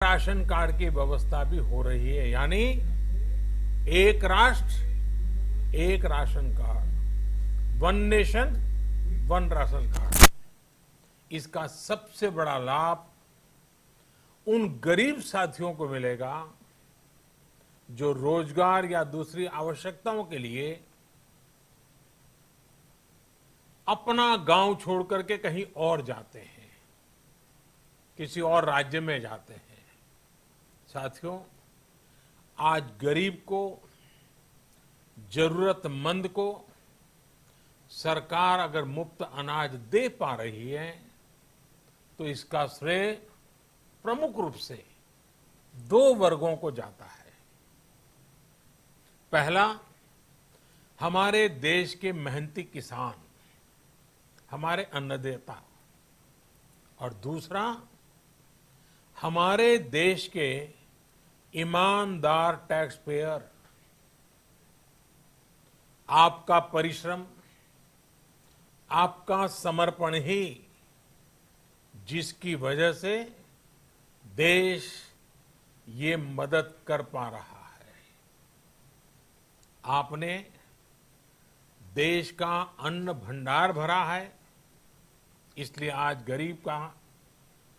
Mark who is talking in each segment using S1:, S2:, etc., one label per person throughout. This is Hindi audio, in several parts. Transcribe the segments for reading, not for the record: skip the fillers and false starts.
S1: राशन कार्ड की व्यवस्था भी हो रही है, यानी एक राष्ट्र एक ration card, one nation one ration card. इसका सबसे बड़ा लाभ उन गरीब साथियों को मिलेगा जो रोजगार या दूसरी आवश्यकताओं के लिए अपना गांव छोड़ करके कहीं और जाते हैं, किसी और राज्य में जाते हैं। साथियों, आज गरीब को, जरूरतमंद को सरकार अगर मुफ्त अनाज दे पा रही है तो इसका श्रेय प्रमुख रूप से दो वर्गों को जाता है। पहला, हमारे देश के मेहनती किसान, हमारे अन्नदाता, और दूसरा हमारे देश के ईमानदार टैक्स पेयर। आपका परिश्रम, आपका समर्पण ही जिसकी वजह से देश ये मदद कर पा रहा है। आपने देश का अन्न भंडार भरा है, इसलिए आज गरीब का,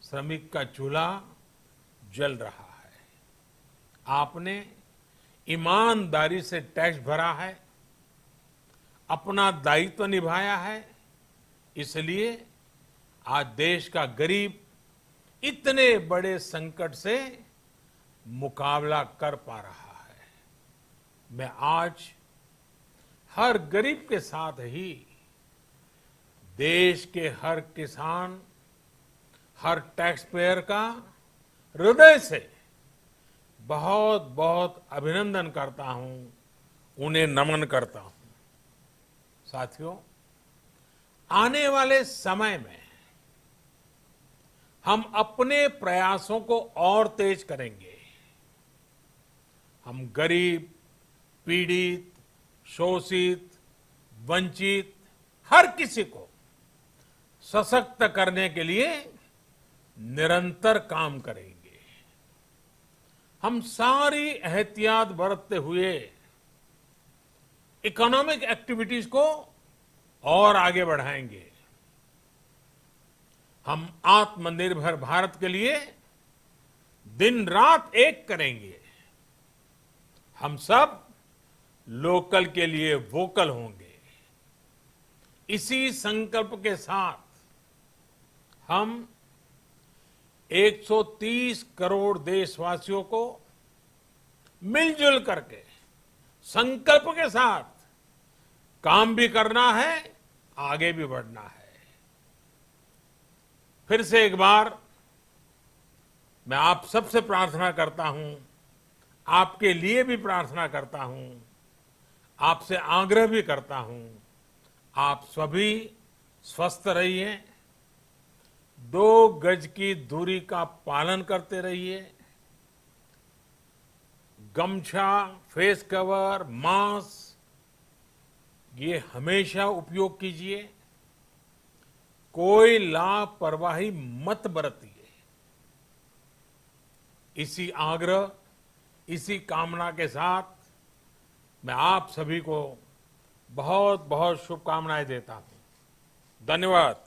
S1: श्रमिक का चूल्हा जल रहा है। आपने ईमानदारी से टैक्स भरा है, अपना दायित्व निभाया है, इसलिए आज देश का गरीब इतने बड़े संकट से मुकाबला कर पा रहा है। मैं आज हर गरीब के साथ ही देश के हर किसान, हर टैक्स पेयर का हृदय से बहुत बहुत अभिनंदन करता हूं, उन्हें नमन करता हूं। साथियों, आने वाले समय में हम अपने प्रयासों को और तेज करेंगे। हम गरीब, पीड़ित, शोषित, वंचित हर किसी को सशक्त करने के लिए निरंतर काम करेंगे। हम सारी एहतियात बरतते हुए इकोनॉमिक एक्टिविटीज को और आगे बढ़ाएंगे। हम आत्मनिर्भर भारत के लिए दिन रात एक करेंगे। हम सब लोकल के लिए वोकल होंगे। इसी संकल्प के साथ हम 130 करोड़ देशवासियों को मिलजुल करके संकल्प के साथ काम भी करना है, आगे भी बढ़ना है। फिर से एक बार मैं आप सबसे प्रार्थना करता हूं, आपके लिए भी प्रार्थना करता हूं, आपसे आग्रह भी करता हूं, आप सभी स्वस्थ रहिए, 2 गज की दूरी का पालन करते रहिए, गमछा, फेस कवर, मास्क ये हमेशा उपयोग कीजिए। कोई लापरवाही मत बरतिए। इसी आग्रह, इसी कामना के साथ मैं आप सभी को बहुत बहुत शुभकामनाएं देता हूं। धन्यवाद।